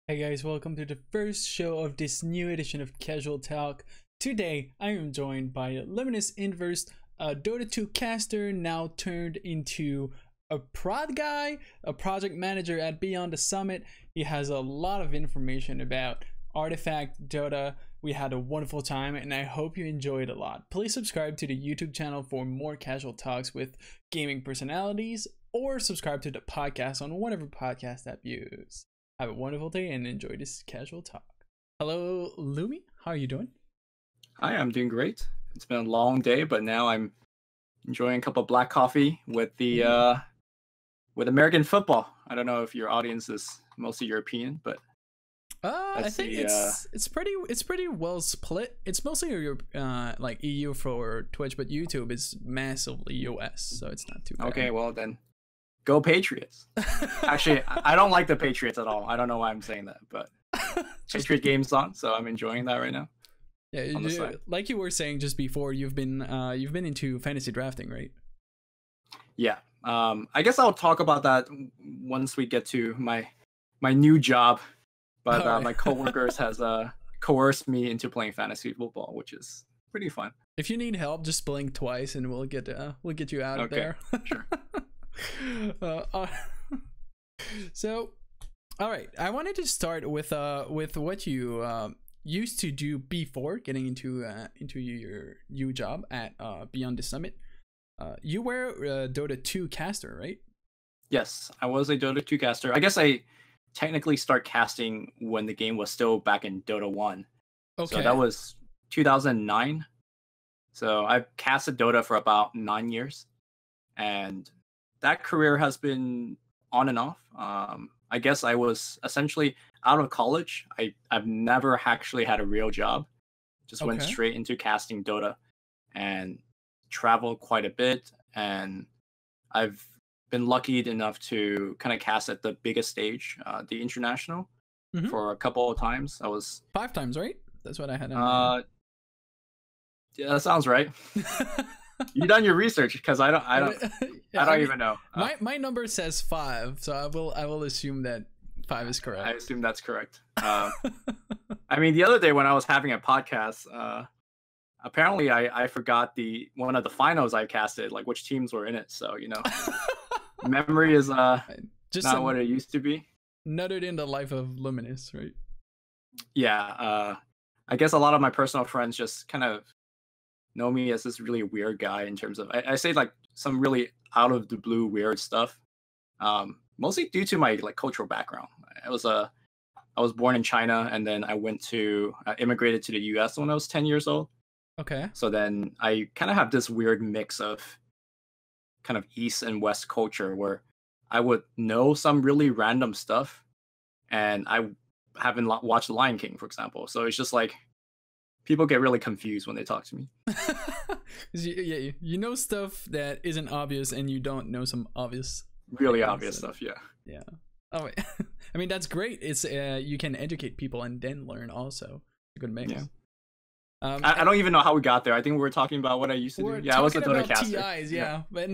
Hey guys, welcome to the first show of this new edition of Casual Talk. Today, I am joined by LuminousInverse, a Dota 2 caster now turned into a prod guy, a project manager at Beyond the Summit. He has a lot of information about Artifact, Dota. We had a wonderful time and I hope you enjoyed a lot. Please subscribe to the YouTube channel for more casual talks with gaming personalities, or subscribe to the podcast on whatever podcast app you use. Have a wonderful day and enjoy this casual talk. Hello, Lumi. How are you doing? Hi, I'm doing great. It's been a long day, but now I'm enjoying a cup of black coffee with the with American football. I don't know if your audience is mostly European, but I think it's pretty well split. It's mostly your like EU for Twitch, but YouTube is massively US, so it's not too bad. Okay, well then, go Patriots. Actually, I don't like the Patriots at all. I don't know why I'm saying that, but Patriot game's on, so I'm enjoying that right now. Yeah, like you were saying just before, you've been into fantasy drafting, right? Yeah. I guess I'll talk about that once we get to my new job. But Alright. my coworkers has coerced me into playing fantasy football, which is pretty fun. If you need help, just blink twice and we'll get you out of there. Sure. So, all right, I wanted to start with what you used to do before getting into your new job at Beyond the Summit. You were a Dota 2 caster, right? Yes, I was a Dota 2 caster. I guess I technically start casting when the game was still back in Dota 1. Okay. So that was 2009. So I've casted Dota for about 9 years. And that career has been on and off. I guess I was essentially out of college. I've never actually had a real job. Just went straight into casting Dota and traveled quite a bit. And I've been lucky enough to kind of cast at the biggest stage, the international, for a couple of times. I was 5 times, right? That's what I had. Yeah, that sounds right. You done your research, because I don't yeah, I don't even know. My number says 5, so I will assume that 5 is correct. I assume that's correct. I mean, the other day when I was having a podcast, apparently I forgot one of the finals I casted, like which teams were in it. So memory is just not what it used to be. Nutted in the life of Luminous, right? Yeah. I guess a lot of my personal friends just kind of know me as this really weird guy in terms of I say like some really out of the blue weird stuff, mostly due to my like cultural background. I was born in China, and then I immigrated to the US when I was 10 years old. Okay. So then I kind of have this weird mix of kind of East and West culture where I would know some really random stuff, and I haven't watched Lion King, for example. So it's just like people get really confused when they talk to me. You know stuff that isn't obvious, and you don't know some really obvious stuff. Yeah. Oh, I mean, that's great. It's you can educate people and then learn also. A good mix. Yeah. I don't even know how we got there. I think we were talking about what I used to do. Yeah, I was a Dota caster. TIs, yeah. But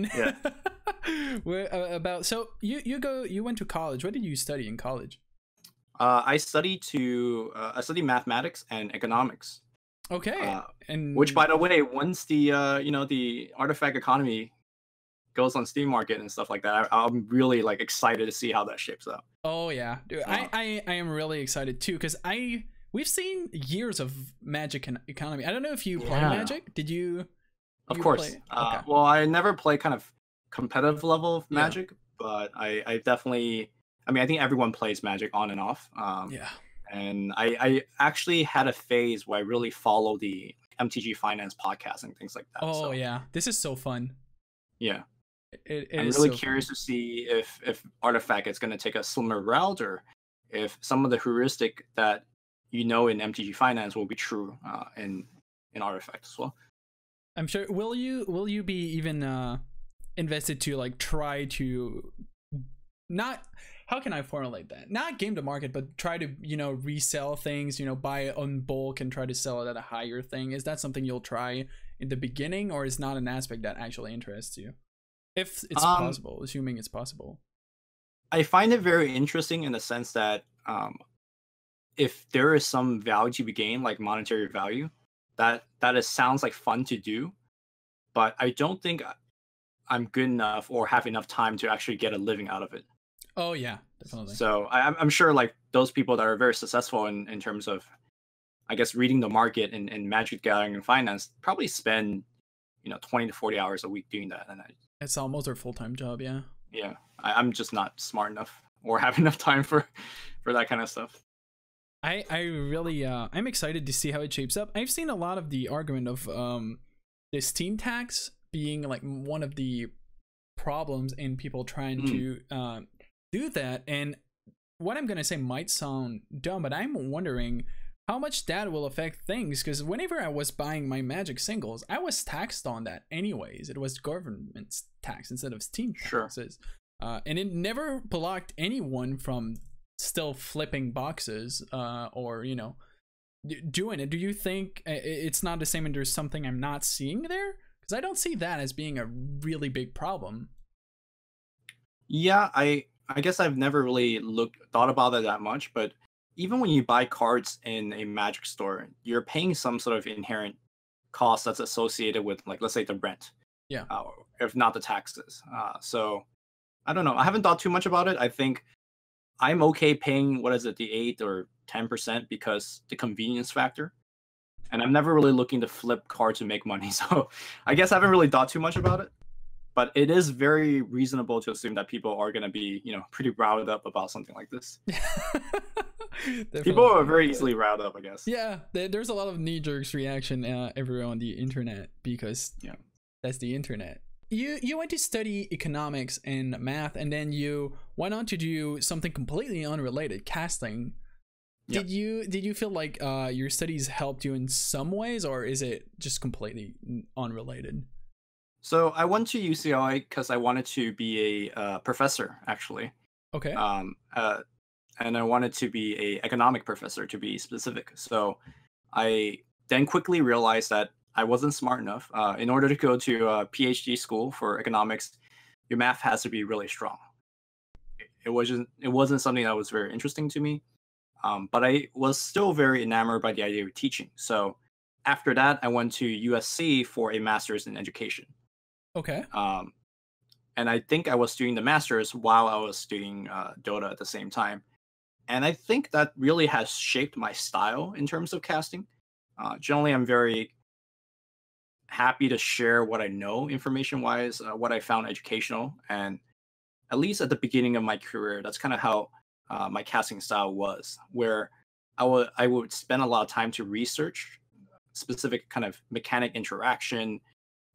we're about. So you went to college. What did you study in college? I studied mathematics and economics. Okay. And which, by the way, once the the Artifact economy goes on Steam Market and stuff like that, I'm really like excited to see how that shapes up. Oh yeah, dude, I am really excited too, because we've seen years of Magic and economy. I don't know if you play Magic. Did you? Of course. Okay. Well, I never play kind of competitive level of Magic, but I definitely. I mean, I think everyone plays Magic on and off. Yeah. And I actually had a phase where I really followed the MTG Finance podcast and things like that. Oh yeah, this is so fun. Yeah. I'm really curious to see if Artifact is going to take a similar route, or if some of the heuristic that in MTG Finance will be true in Artifact as well. I'm sure. Will you be even invested to like try to not? How can I formulate that? Not game to market, but try to resell things. Buy it on bulk and try to sell it at a higher thing. Is that something you'll try in the beginning, or is not an aspect that actually interests you? If it's possible, assuming it's possible. I find it very interesting in the sense that if there is some value to be gained, like monetary value, sounds like fun to do, but I don't think I'm good enough or have enough time to actually get a living out of it. Oh yeah, definitely. So I'm sure like those people that are very successful in terms of, I guess, reading the market and Magic Gathering and finance probably spend 20 to 40 hours a week doing that. And It's almost their full-time job. Yeah. yeah, I'm just not smart enough or have enough time for that kind of stuff. I really I'm excited to see how it shapes up. I've seen a lot of the argument of the Steam tax being like one of the problems in people trying to do that. And what I'm gonna say might sound dumb, but I'm wondering how much that will affect things, because whenever I was buying my Magic singles, I was taxed on that anyways. It was government tax instead of Steam taxes. Sure. And it never blocked anyone from still flipping boxes or doing it. Do you think it's not the same and there's something I'm not seeing there? Because I don't see that as being a really big problem. Yeah, I guess I've never really thought about it that much, but even when you buy cards in a Magic store, you're paying some sort of inherent cost that's associated with, like, let's say the rent. Yeah. If not the taxes. So I don't know. I haven't thought too much about it. I think I'm okay paying, what is it, the 8 or 10% because the convenience factor. And I'm never really looking to flip cards to make money. So I guess I haven't really thought too much about it. But it is very reasonable to assume that people are going to be, pretty riled up about something like this. People are very easily riled up, I guess. Yeah, there's a lot of knee-jerk reaction everywhere on the internet because that's the internet. You went to study economics and math, and then you went on to do something completely unrelated, casting. Did you feel like your studies helped you in some ways, or is it just completely unrelated? So I went to UCLA because I wanted to be a professor, actually. Okay. And I wanted to be a economic professor, to be specific. So I then quickly realized that I wasn't smart enough. In order to go to a PhD school for economics, your math has to be really strong. It wasn't something that was very interesting to me. But I was still very enamored by the idea of teaching. So after that, I went to USC for a master's in education. Okay. And I think I was doing the master's while I was doing Dota at the same time. And I think that really has shaped my style in terms of casting. Generally, I'm very happy to share what I know information-wise, what I found educational. And at least at the beginning of my career, that's kind of how my casting style was, where I would spend a lot of time to research specific kind of mechanic interaction,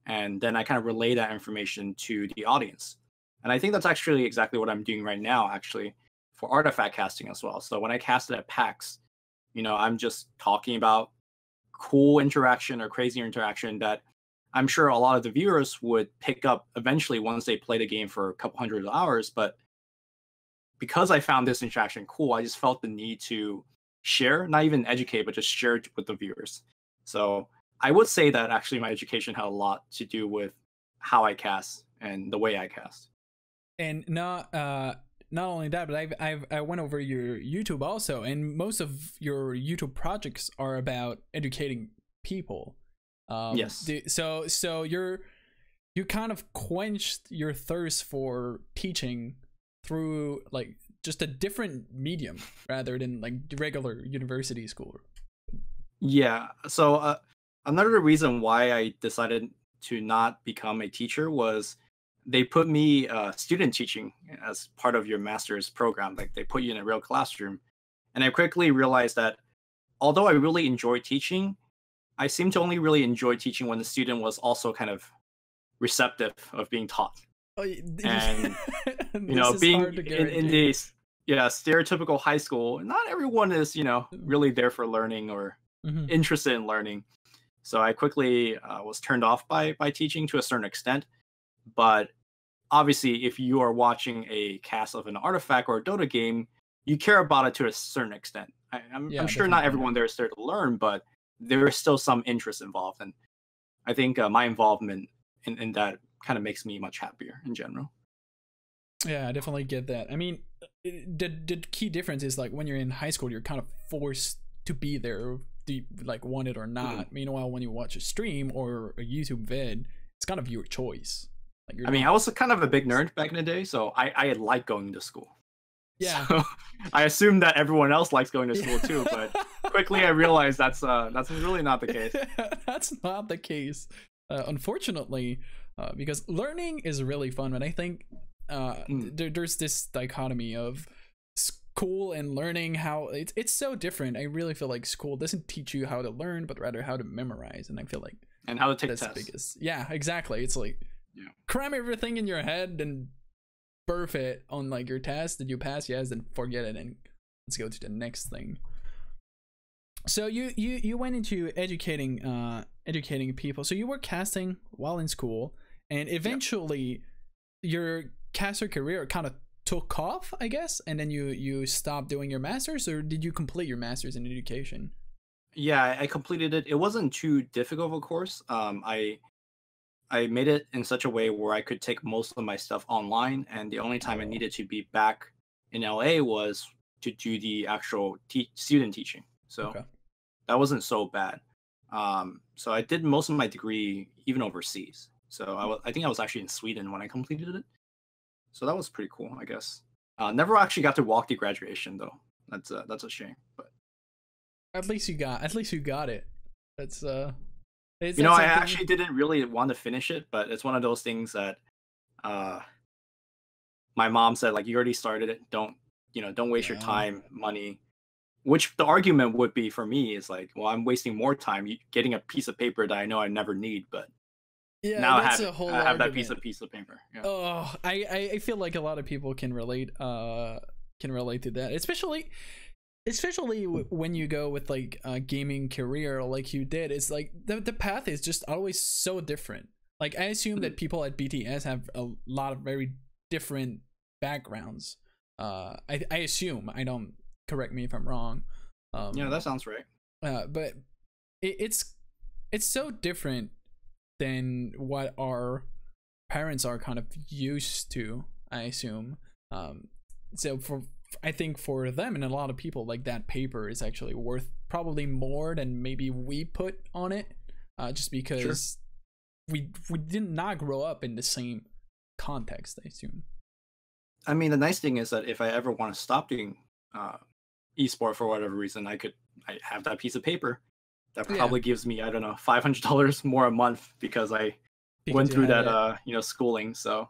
and then I kind of relay that information to the audience. And I think that's actually exactly what I'm doing right now, actually, for artifact casting as well. So when I cast it at PAX, I'm just talking about cool interaction or crazy interaction that I'm sure a lot of the viewers would pick up eventually once they play the game for a couple hundred of hours. But because I found this interaction cool, I just felt the need to share, not even educate, but just share it with the viewers. So I would say that actually my education had a lot to do with how I cast and the way I cast. And not only that, but I went over your YouTube also, and most of your YouTube projects are about educating people. Yes. So you kind of quenched your thirst for teaching through like just a different medium rather than like regular university school. Yeah. So another reason why I decided to not become a teacher was they put me student teaching as part of your master's program. Like they put you in a real classroom. And I quickly realized that although I really enjoy teaching, I seem to only really enjoy teaching when the student was also kind of receptive of being taught. Oh, and being in this stereotypical high school, not everyone is really there for learning or interested in learning. So I quickly was turned off by teaching to a certain extent. But obviously, if you are watching a cast of an artifact or a Dota game, you care about it to a certain extent. I'm sure definitely. Not everyone there is there to learn, but there is still some interest involved. And I think my involvement in that kind of makes me much happier in general. Yeah, I definitely get that. I mean, the key difference is like when you're in high school, you're kind of forced to be there, do you, like, want it or not. Meanwhile, when you watch a stream or a YouTube vid, it's kind of your choice. Like, I mean, I was kind of a big nerd back in the day, so I like going to school. Yeah. So I assume that everyone else likes going to school too, but quickly I realized that's really not the case. That's not the case, unfortunately, because learning is really fun. And I think there's this dichotomy of school and learning, how it's so different. I really feel like school doesn't teach you how to learn, but rather how to memorize. And I feel like and how to take that's tests. the biggest. Yeah, exactly. It's like cram everything in your head and burp it on like your test. Did you pass? Yes. Then forget it and let's go to the next thing. So you went into educating people. So you were casting while in school, and eventually your caster career kind of took off, I guess, and then you stopped doing your masters, or did you complete your masters in education? Yeah, I completed it. It wasn't too difficult of a course. I made it in such a way where I could take most of my stuff online, and the only time I needed to be back in LA was to do the actual student teaching. So that wasn't so bad. So I did most of my degree even overseas. So I think I was actually in Sweden when I completed it. So that was pretty cool, I guess. Never actually got to walk the graduation though. That's a shame. But at least you got it. That's I actually didn't really want to finish it, but it's one of those things that my mom said, like, you already started it. Don't waste your time, money. Which the argument would be for me is like, well, I'm wasting more time getting a piece of paper that I know I never need, but now I have that piece of paper. Yeah. Oh, I feel like a lot of people can relate to that, especially when you go with like a gaming career like you did. It's like the path is just always so different. Like, I assume that people at BTS have a lot of very different backgrounds. I assume. I don't, correct me if I'm wrong. Yeah, that sounds right. But it's so different than what our parents are kind of used to, I assume. So I think for them and a lot of people, like, that paper is actually worth probably more than maybe we put on it, just because we did not grow up in the same context, I assume. I mean, the nice thing is that if I ever want to stop doing esport for whatever reason, I have that piece of paper that probably gives me, I don't know, $500 more a month because I went through that schooling. So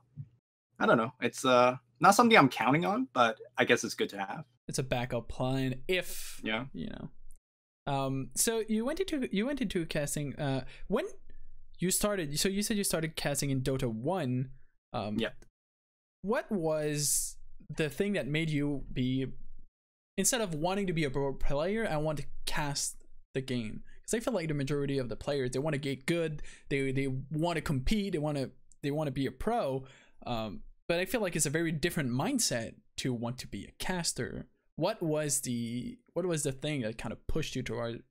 I don't know. It's not something I'm counting on, but I guess it's good to have. It's a backup plan if So you went into casting when you started. So you said you started casting in Dota 1. What was the thing that made you be, instead of wanting to be a pro player, I want to cast the game? Because I feel like the majority of the players, they want to get good, they want to compete, they want to be a pro, but I feel like it's a very different mindset to want to be a caster. What was the thing that kind of pushed you towards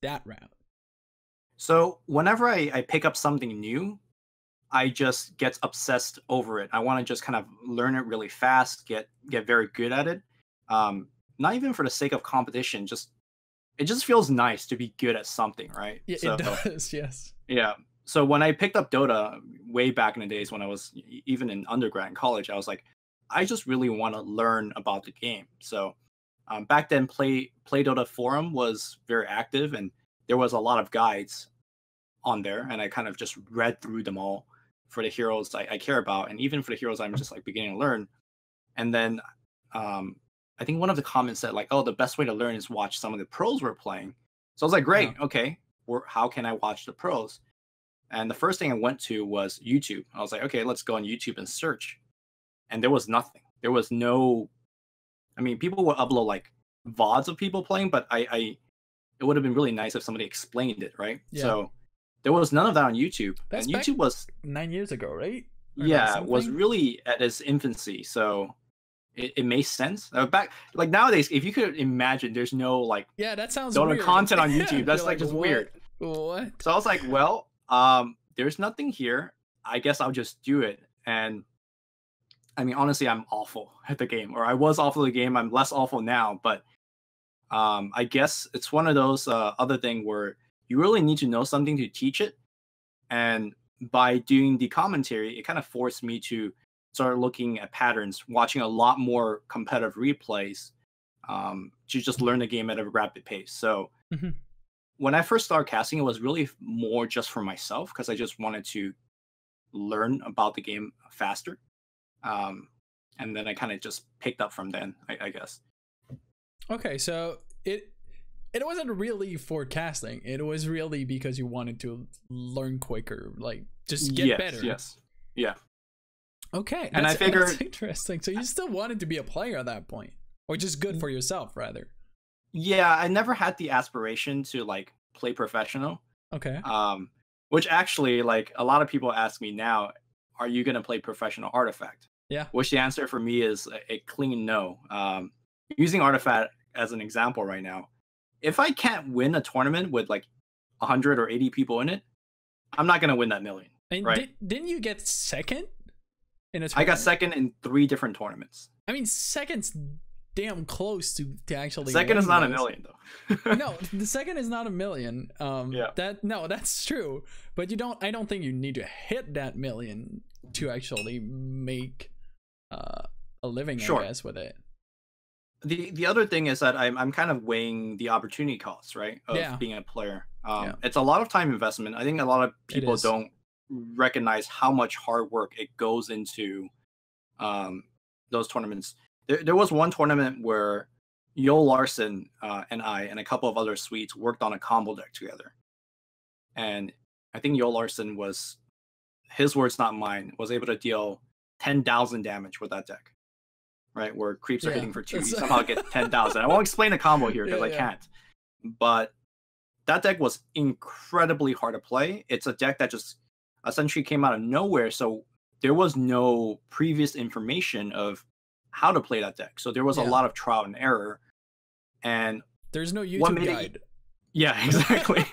that route? So whenever I pick up something new, I just get obsessed over it. I want to just kind of learn it really fast, get very good at it. Not even for the sake of competition, it just feels nice to be good at something, right? Yeah, it does, yes. Yeah. So when I picked up Dota way back in the days when I was even in undergrad and college, I was like, I just really want to learn about the game. So back then, Play Dota forum was very active, and there was a lot of guides on there, and I kind of just read through them all for the heroes I care about, and even for the heroes I'm just like beginning to learn. And then I think one of the comments said like, oh, the best way to learn is watch some of the pros we're playing. So I was like, great, okay, how can I watch the pros? And the first thing I went to was YouTube. I was like, okay, let's go on YouTube and search. And there was nothing. There was no, I mean, people would upload like VODs of people playing, but it would have been really nice if somebody explained it, right? Yeah. So there was none of that on YouTube. That's and YouTube was 9 years ago, right? It was really at its infancy. So it made sense. Back like nowadays, if you could imagine, there's no like that sounds Dota weird. content on YouTube. That's like just what? weird. What? So I was like, well, there's nothing here. I guess I'll just do it. And I mean, honestly, I'm awful at the game, or I was awful at the game. I'm less awful now, but I guess it's one of those other thing where you really need to know something to teach it. And by doing the commentary, it kind of forced me to start looking at patterns, watching a lot more competitive replays to just learn the game at a rapid pace. So when I first started casting, it was really more just for myself because I just wanted to learn about the game faster. And then I kind of just picked up from then, I guess. Okay, so it wasn't really for casting. It was really because you wanted to learn quicker, like just get better. Yes. Yeah. Okay, and I figured that's interesting. So you still wanted to be a player at that point, or just good for yourself, rather. Yeah, I never had the aspiration to like play professional. Okay. Which actually, like a lot of people ask me now, are you gonna play professional Artifact? Yeah. Which the answer for me is a clean no. Using Artifact as an example right now, if I can't win a tournament with like 100 or 80 people in it, I'm not gonna win that million. And right? Didn't you get second in a tournament? I got second in 3 different tournaments. I mean, second's damn close to actually. Second is not a million though. No, the second is not a million. Yeah. That's true. But I don't think you need to hit that million to actually make a living, sure. I guess, with it. The other thing is that I'm kind of weighing the opportunity costs, right, of being a player. It's a lot of time investment. I think a lot of people don't recognize how much hard work it goes into those tournaments. There was one tournament where Yo Larson and I and a couple of other Swedes worked on a combo deck together. And I think Yo Larson was, his words not mine, was able to deal 10,000 damage with that deck. Right, where creeps are hitting for 2, you somehow get 10,000. I won't explain the combo here because I can't. But that deck was incredibly hard to play. It's a deck that just essentially came out of nowhere. So there was no previous information of how to play that deck. So there was a lot of trial and error. And there's no YouTube guide. Yeah, exactly.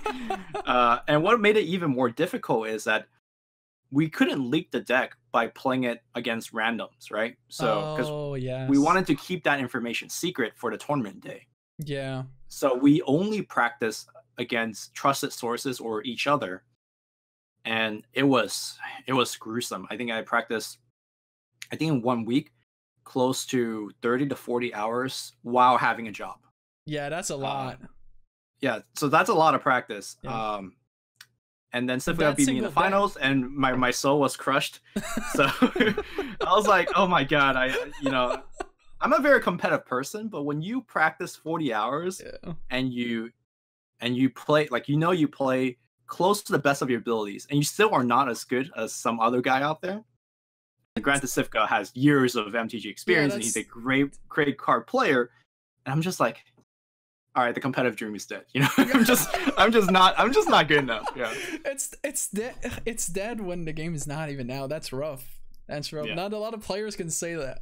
And what made it even more difficult is that we couldn't leak the deck by playing it against randoms, right? So, because we wanted to keep that information secret for the tournament day. Yeah. So we only practiced against trusted sources or each other, and it was gruesome. I think I practiced, in 1 week, close to 30 to 40 hours while having a job. Yeah, that's a lot. Yeah, so that's a lot of practice. Yeah. And then simply beat me in the finals, and my soul was crushed. So I was like, oh my god, I'm a very competitive person, but when you practice 40 hours and you play, like, you play close to the best of your abilities, and you still are not as good as some other guy out there. Granted, Sivka has years of MTG experience, and he's a great card player, and I'm just like, all right, the competitive dream is dead. I'm just not good enough. Yeah, it's dead when the game is not even out. That's rough. Yeah. Not a lot of players can say that.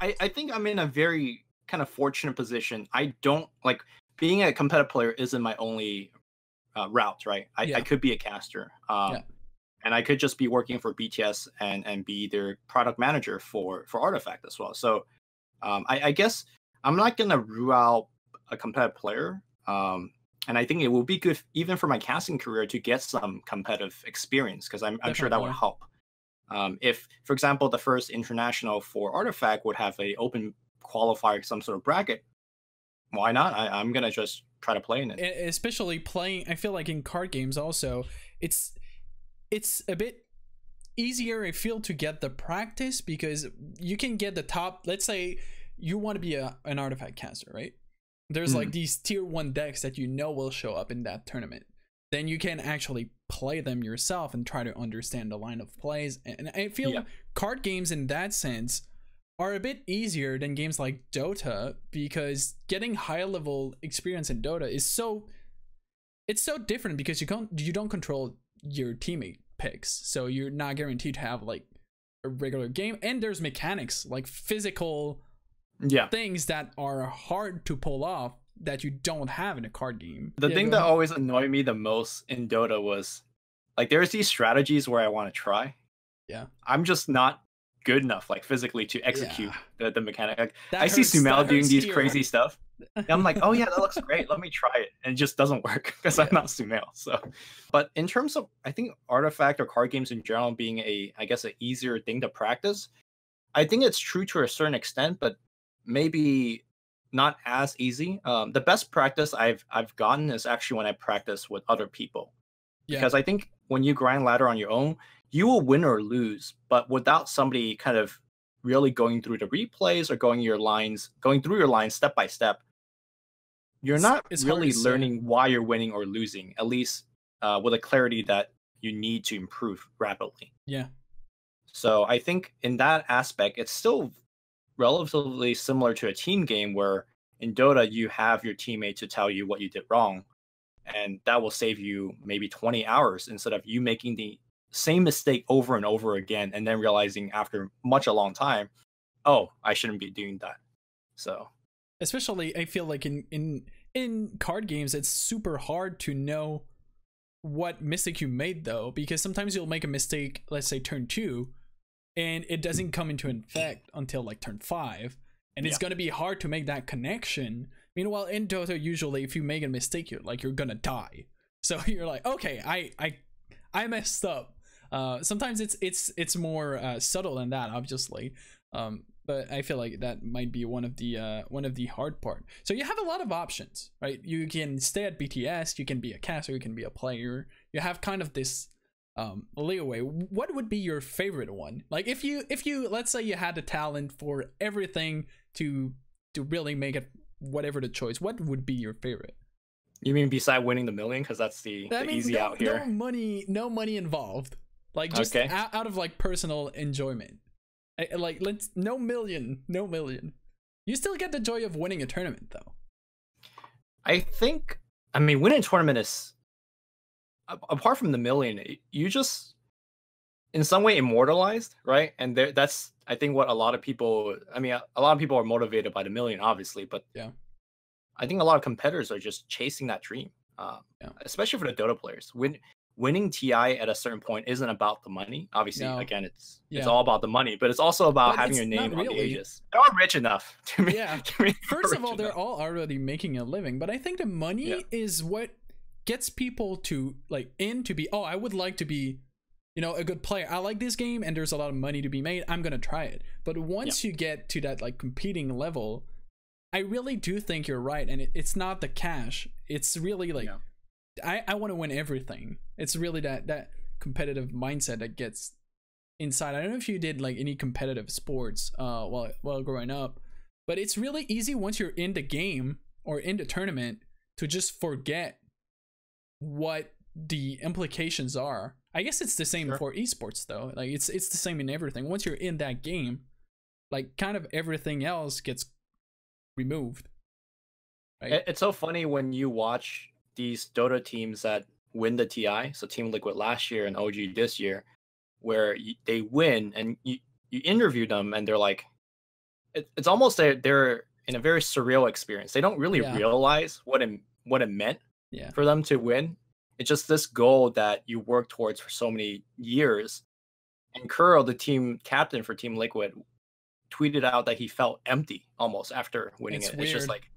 I think I'm in a very kind of fortunate position. I don't like being a competitive player isn't my only route, right? I could be a caster, and I could just be working for BTS and be their product manager for Artifact as well. So I guess I'm not gonna rule out a competitive player, and I think it will be good even for my casting career to get some competitive experience, because I'm sure that would help. If, for example, the first international for Artifact would have a open qualifier, some sort of bracket, why not? I'm gonna just try to play in it. Especially playing, I feel like in card games also, it's a bit easier, I feel, to get the practice, because you can get the top. Let's say you want to be an Artifact caster, right? There's like these tier 1 decks that will show up in that tournament. Then you can actually play them yourself and try to understand the line of plays. And I feel card games in that sense are a bit easier than games like Dota, because getting high level experience in Dota is so different, because you don't control your teammate picks. So you're not guaranteed to have like a regular game, and there's mechanics like physical things that are hard to pull off that you don't have in a card game. The thing that always annoyed me the most in Dota was, like, there's these strategies where I want to try. Yeah. I'm just not good enough, like physically, to Yeah. execute the mechanic. Like, I That see hurts. Sumail That doing hurts these here. crazy stuff. And I'm like, oh yeah, that looks great. Let me try it. And it just doesn't work because I'm Yeah. not Sumail. So, but in terms of, I think artifact or card games in general being I guess, an easier thing to practice, I think it's true to a certain extent, but maybe not as easy. The best practice I've gotten is actually when I practice with other people, Yeah. because I think when you grind ladder on your own, you will win or lose, but without somebody kind of really going through the replays or going through your lines step by step, you're not It's hard to really say. learning why you're winning or losing, at least with a clarity that you need to improve rapidly. Yeah. So I think in that aspect, it's still relatively similar to a team game where in Dota you have your teammate to tell you what you did wrong, and that will save you maybe 20 hours instead of you making the same mistake over and over again and then realizing after much a long time, oh, I shouldn't be doing that. So Especially, I feel like in card games, it's super hard to know what mistake you made though, because sometimes you'll make a mistake, let's say turn 2, and it doesn't come into effect until like turn 5, and it's yeah, gonna be hard to make that connection. Meanwhile, in Dota, usually if you make a mistake, you're gonna die. So you're like, okay, I messed up. Sometimes it's more subtle than that, obviously. But I feel like that might be one of the hard part. So you have a lot of options, right? You can stay at BTS, you can be a caster, you can be a player. You have kind of this leeway. What would be your favorite one? Like if you let's say you had the talent for everything to really make it whatever the choice, what would be your favorite? you mean beside winning the million, because that's I the mean, easy out here. no money involved. Like just Okay. out of like personal enjoyment. Like let's no million. You still get the joy of winning a tournament though. I think, I mean, winning a tournament is, apart from the million, you just in some way immortalized, right? And that's, I think, what a lot of people, I mean, a lot of people are motivated by the million, obviously, but Yeah. I think a lot of competitors are just chasing that dream, Yeah. especially for the Dota players. Winning TI at a certain point isn't about the money. Obviously, No. again, it's Yeah. all about the money, but it's also about But having it's your not name on the really. Aegis. They're all rich enough to me. Yeah. First of all, they're all already making a living, but I think the money is what gets people to like in to be, oh, I would like to be, a good player. I like this game and there's a lot of money to be made. I'm going to try it. But once you get to that like competing level, I really do think you're right, and it's not the cash. It's really like I want to win everything. It's really that competitive mindset that gets inside. I don't know if you did like any competitive sports while growing up, but it's really easy once you're in the game or in the tournament to just forget what the implications are. I guess it's the same for esports though. Like it's the same in everything. Once you're in that game, like kind of everything else gets removed. Right? It's so funny when you watch these Dota teams that win the TI. So Team Liquid last year and OG this year, where they win and you interview them and they're like, it's almost they're in a very surreal experience. They don't really realize what it meant for them to win. It's just this goal that you work towards for so many years. And Kuro, the team captain for Team Liquid, tweeted out that he felt empty almost after winning it. It's just like,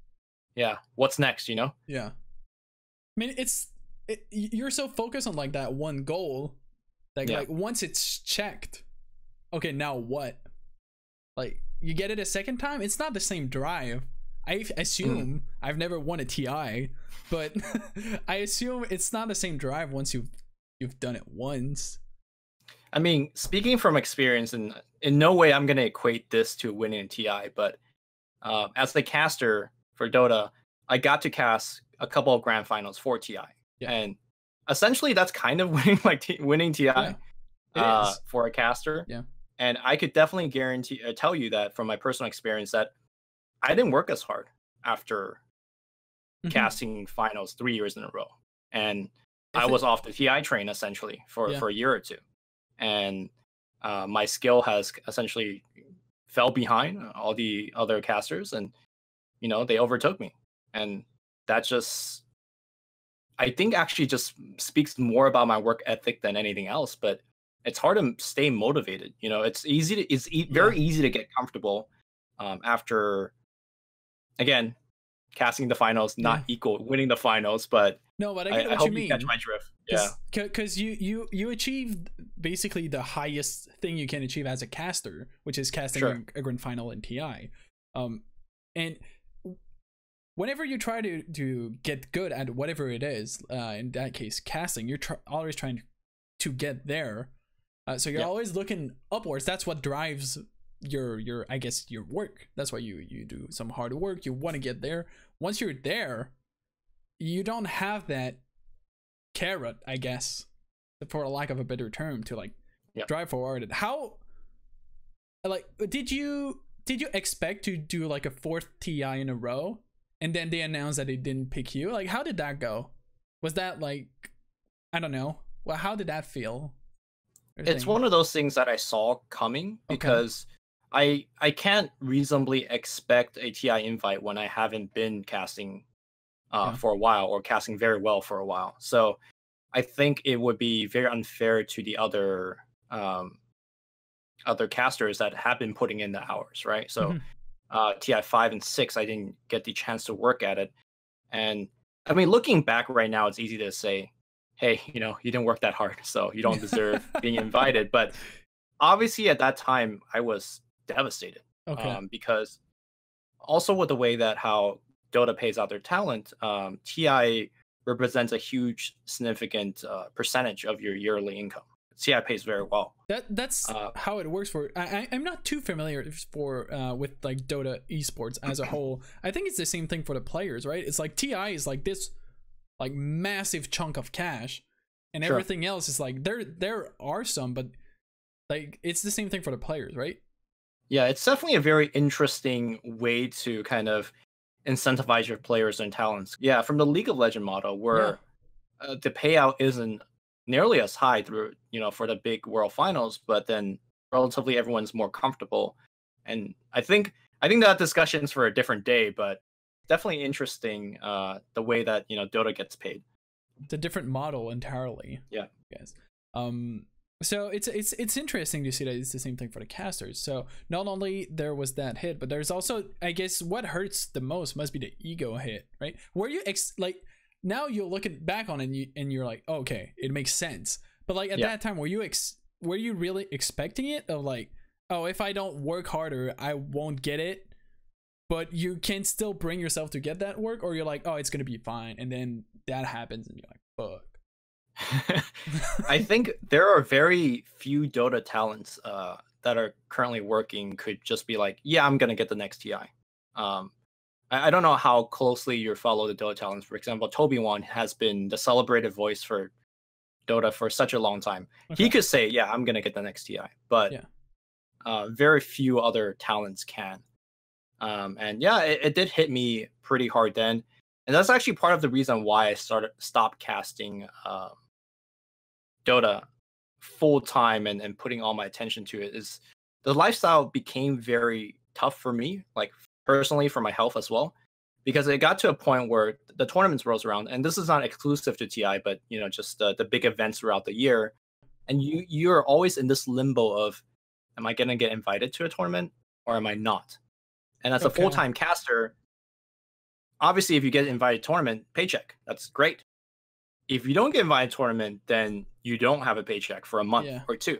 yeah, what's next, Yeah. I mean, you're so focused on like that one goal that like once it's checked, okay, now what? Like you get it a second time, it's not the same drive. I assume I've never won a TI, but I assume it's not the same drive once you've done it once. I mean, speaking from experience, and in no way I'm going to equate this to winning a TI, but as the caster for Dota, I got to cast a couple of grand finals for TI, and essentially that's kind of winning winning TI for a caster. Yeah, and I could definitely tell you that from my personal experience that I didn't work as hard after casting finals 3 years in a row, and I was off the TI train essentially for a year or two, and my skill has essentially fell behind all the other casters, and they overtook me, and that just, I think, actually just speaks more about my work ethic than anything else. But it's hard to stay motivated. You know, it's easy to very easy to get comfortable after, again, casting the finals, not equal winning the finals, but no, but I get I what hope you mean. catch my drift. Yeah, because you achieved basically the highest thing you can achieve as a caster, which is casting a grand final in TI. And whenever you try to get good at whatever it is, in that case casting, you're always trying to get there. So you're always looking upwards. That's what drives your I guess your work. That's why you do some hard work. You want to get there. Once you're there, you don't have that carrot, I guess, for lack of a better term, to like drive forward. How, like, did you expect to do like a 4th TI in a row and then they announced that they didn't pick you? Like, how did that go? Was that like, I don't know, well, how did that feel? It's one of those things that I saw coming, because I can't reasonably expect a TI invite when I haven't been casting for a while, or casting very well for a while. So I think it would be very unfair to the other casters that have been putting in the hours, right? So TI 5 and 6, I didn't get the chance to work at it. And I mean, looking back right now, it's easy to say, hey, you know, you didn't work that hard, so you don't deserve being invited. But obviously at that time, I was devastated. Because also with the way that how Dota pays out their talent, TI represents a huge, significant percentage of your yearly income. TI pays very well. That's how it works for. I'm not too familiar with like Dota esports as a whole. I think it's the same thing for the players, right? It's like TI is like this like massive chunk of cash, and everything else is like there are some, but like it's the same thing for the players, right? Yeah, it's definitely a very interesting way to kind of incentivize your players and talents. Yeah, from the League of Legends model, where the payout isn't nearly as high through, you know, for the big world finals, but then relatively everyone's more comfortable. And I think that discussion's for a different day, but definitely interesting the way that, you know, Dota gets paid. It's a different model entirely. Yeah. Yes. So it's interesting to see that it's the same thing for the casters. So not only there was that hit, but there's also, I guess, what hurts the most must be the ego hit, right? Where you like now you're looking back on it and you're like, oh, okay, it makes sense. But like at that time, were you really expecting it? Of like, oh, if I don't work harder, I won't get it. But you can still bring yourself to get that work, or you're like, oh, it's gonna be fine, and then that happens, and you're like, fuck. I think there are very few Dota talents that are currently working could just be like, yeah, I'm gonna get the next TI. I don't know how closely you follow the Dota talents. For example, Toby1 has been the celebrated voice for Dota for such a long time. He could say, yeah, I'm gonna get the next TI, but very few other talents can. And yeah, it did hit me pretty hard then. And that's actually part of the reason why I stopped casting Dota full time and putting all my attention to it. Is the lifestyle became very tough for me, like personally, for my health as well, because it got to a point where the tournaments rolls around, and this is not exclusive to TI, but you know, just the big events throughout the year, and you're always in this limbo of, am I gonna get invited to a tournament or am I not? And as a full-time caster, obviously, if you get invited to tournament, paycheck, that's great. If you don't get invited to tournament, then you don't have a paycheck for a month or two.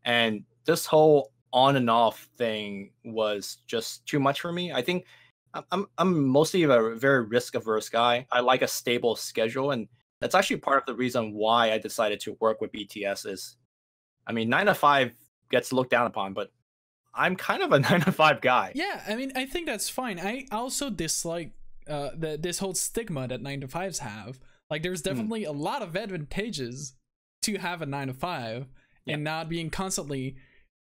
And this whole on and off thing was just too much for me. I think I'm mostly a very risk-averse guy. I like a stable schedule, and that's actually part of the reason why I decided to work with BTS is, I mean, 9 to 5 gets looked down upon, but I'm kind of a 9 to 5 guy. Yeah, I mean, I think that's fine. I also dislike this whole stigma that 9 to 5s have. Like, there's definitely a lot of advantages to have a 9 to 5 and not being constantly.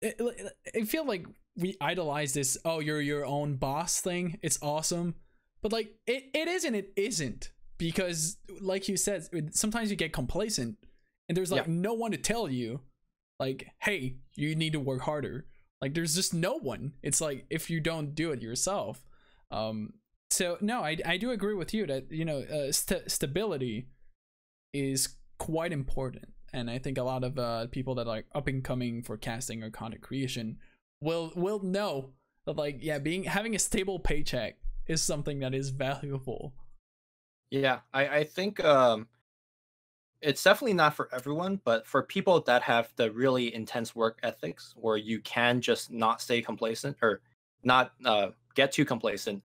I feel like we idolize this, oh, you're your own boss thing. It's awesome. But like, it is and it isn't. Because like you said, sometimes you get complacent and there's like no one to tell you, like, hey, you need to work harder. Like, there's just no one. It's like, if you don't do it yourself. So no, I do agree with you that, you know, stability is quite important. and I think a lot of people that are like up and coming for casting or content creation will know that, like, yeah, having a stable paycheck is something that is valuable. Yeah, I think it's definitely not for everyone, but for people that have the really intense work ethics where you can just not stay complacent or not get too complacent,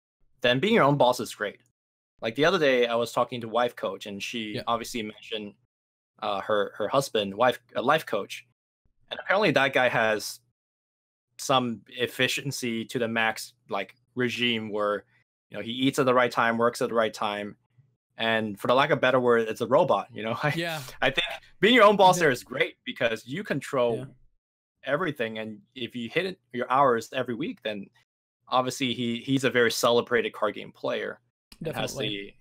then being your own boss is great. Like the other day, I was talking to wife coach, and she obviously mentioned her husband, life coach, and apparently that guy has some efficiency to the max, like regime where he eats at the right time, works at the right time, and for the lack of a better word, it's a robot. I think being your own boss there is great because you control everything, and if you hit your hours every week, then obviously he's a very celebrated card game player. It has the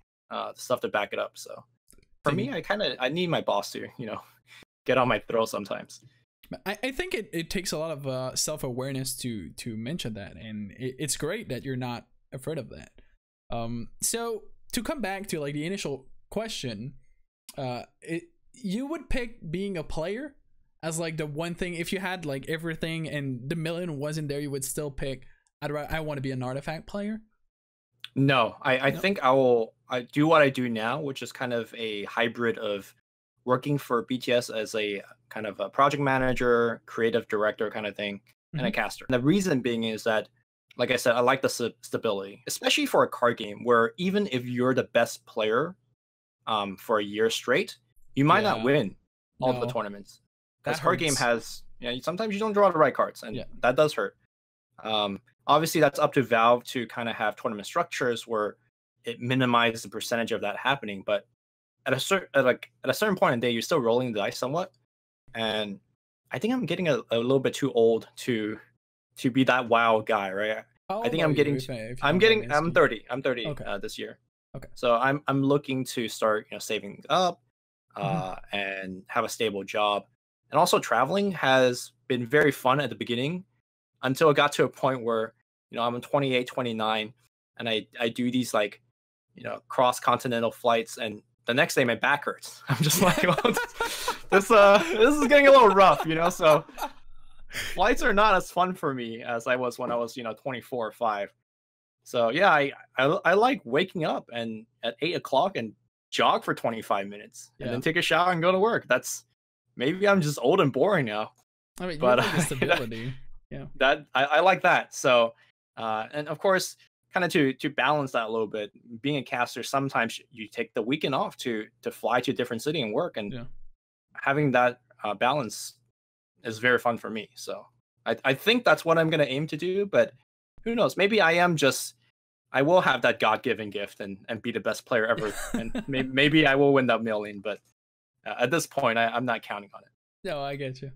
stuff to back it up. So for me, I need my boss to get on my throat sometimes. I think it takes a lot of self-awareness to mention that, and it's great that you're not afraid of that. So to come back to like the initial question, you would pick being a player as like the one thing. If you had like everything and the million wasn't there, you would still pick, I want to be an artifact player. No, I think I do what I do now, which is kind of a hybrid of working for BTS as a kind of a project manager, creative director kind of thing, and a caster. And the reason being is that, like I said, I like the stability, especially for a card game where even if you're the best player for a year straight, you might not win all of the tournaments. Because card game has, sometimes you don't draw the right cards, and that does hurt. Obviously, that's up to Valve to kind of have tournament structures where it minimizes the percentage of that happening. But at a certain point in the day, you're still rolling the dice somewhat, and I think I'm getting a little bit too old to be that wild guy, right? I think I'm 30. I'm 30 this year. Okay. So I'm looking to start saving up and have a stable job. And also traveling has been very fun at the beginning until it got to a point where I'm 28, 29, and I do these like cross-continental flights, and the next day my back hurts. I'm just like, well, this is getting a little rough, so flights are not as fun for me as I was when I was 24 or 5. So yeah, I like waking up and at 8 o'clock and jog for 25 minutes and then take a shower and go to work. Maybe I'm just old and boring now. I mean, but the stability. That I like that. So and of course, kind of to balance that a little bit, being a caster, sometimes you take the weekend off to fly to a different city and work, and having that balance is very fun for me. So I think that's what I'm going to aim to do, but who knows? Maybe I will have that God-given gift and be the best player ever, and maybe I will win that million, but at this point, I'm not counting on it. No, I get you.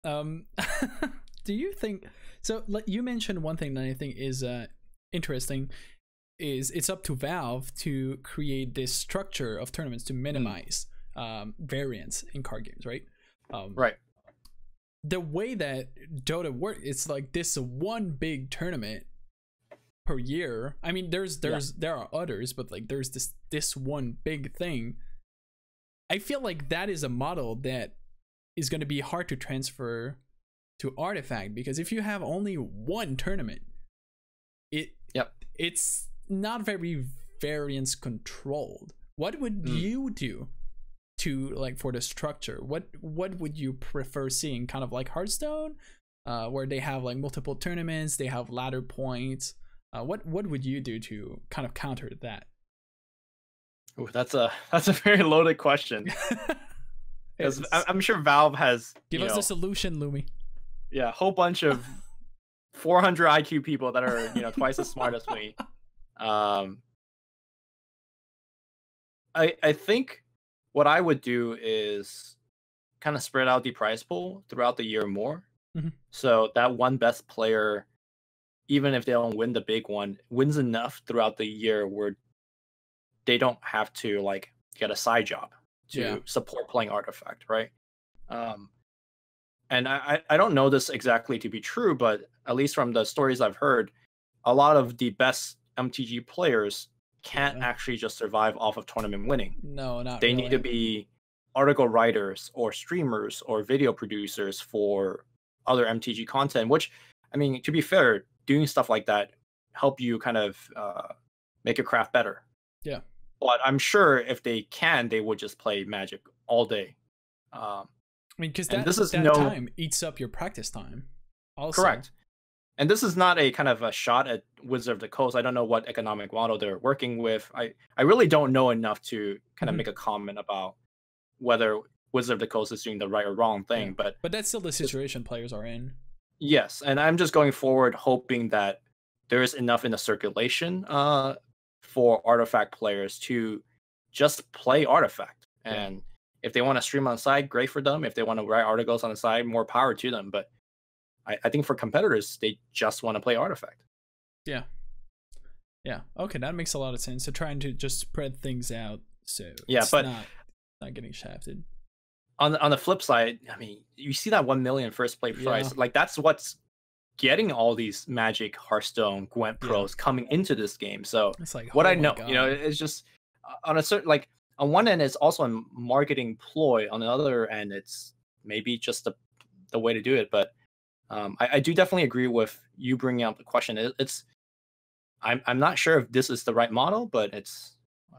Do you think so? You mentioned one thing that I think is interesting. Is it's up to Valve to create this structure of tournaments to minimize variance in card games, right? Right. The way that Dota works, it's like this one big tournament per year. I mean, there are others, but like there's this one big thing. I feel like that is a model that is going to be hard to transfer to Artifact, because if you have only one tournament, it's not very variance controlled. What would you do to like for the structure? What would you prefer seeing? Kind of like Hearthstone, where they have like multiple tournaments, they have ladder points. What would you do to kind of counter that? Ooh, that's a very loaded question. Because I'm sure Valve has give us a solution, Lumi. Yeah, a whole bunch of 400 IQ people that are twice as smart as me. I think what I would do is kind of spread out the prize pool throughout the year more. So that one best player, even if they don't win the big one, wins enough throughout the year where they don't have to like get a side job to support playing Artifact, right? And I don't know this exactly to be true, but at least from the stories I've heard, a lot of the best MTG players can't actually just survive off of tournament winning. No, not they really. need to be article writers or streamers or video producers for other MTG content, which, I mean, to be fair, doing stuff like that help you kind of make your craft better. Yeah. But I'm sure if they can, they would just play Magic all day. I mean, because and that, this is that no- time eats up your practice time. Also. Correct. And this is not a kind of a shot at Wizard of the Coast. I don't know what economic model they're working with. I really don't know enough to kind of Mhm. make a comment about whether Wizard of the Coast is doing the right or wrong thing. Yeah. But that's still the situation players are in. yes, and I'm just going forward hoping that there is enough in the circulation for Artifact players to just play Artifact. And if they want to stream on the side, great for them. If they want to write articles on the side, more power to them. But I think for competitors, they just want to play Artifact. Yeah. Yeah. Okay, that makes a lot of sense. So trying to just spread things out, so Yeah, it's but not getting shafted. On the flip side, I mean, you see that 1 million first play price. Yeah. Like that's what's getting all these Magic, Hearthstone, Gwent pros coming into this game. So It's like, what oh I my know, God. you know, it's just on a certain, like, on one end, it's also a marketing ploy. On the other end, it's maybe just the way to do it. But I do definitely agree with you bringing up the question. I'm not sure if this is the right model, but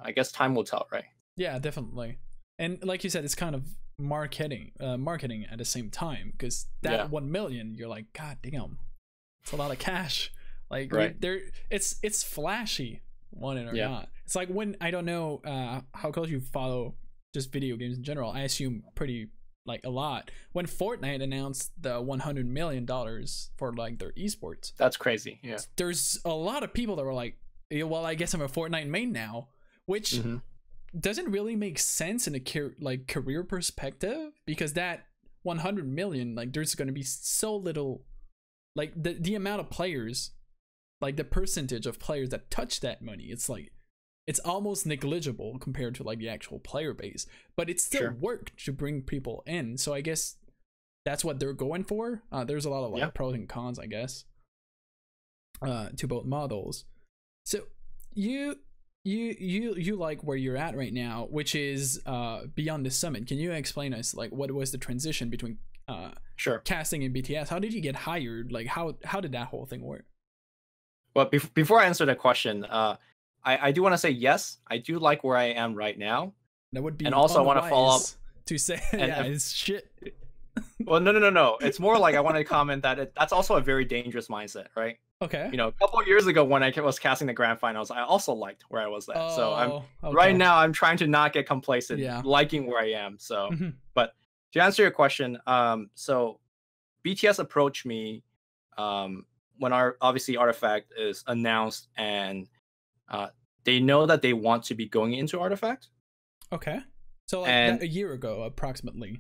I guess time will tell, right? Yeah, definitely. And like you said, it's kind of marketing at the same time, because that 1 million, you're like, God damn, it's a lot of cash. Like, right. It's flashy, want it or not. It's like when, I don't know how close you follow just video games in general. I assume pretty, like, a lot. When Fortnite announced the $100 million for like their esports, that's crazy. Yeah, there's a lot of people that were like, yeah, well, I guess I'm a Fortnite main now, which doesn't really make sense in a career perspective, because that 100 million, like, there's going to be so little, like, the amount of players, like the percentage of players that touch that money, it's like, it's almost negligible compared to like the actual player base, but it still worked to bring people in. So I guess that's what they're going for. There's a lot of like pros and cons, I guess, to both models. So you like where you're at right now, which is beyond the summit. Can you explain us like what was the transition between casting and BTS? How did you get hired? Like how did that whole thing work? Well, before I answer that question, I do want to say yes, I do like where I am right now. That would be, and also I want to follow up to say, it's shit. Well, no. It's more like I want to comment that that's also a very dangerous mindset, right? Okay. You know, a couple of years ago when I was casting the grand finals, I also liked where I was at. So okay. Right now I'm trying to not get complacent, liking where I am. So, but to answer your question, so BTS approached me when obviously Artifact is announced, and they know that they want to be going into Artifact. Okay. So like a year ago, approximately.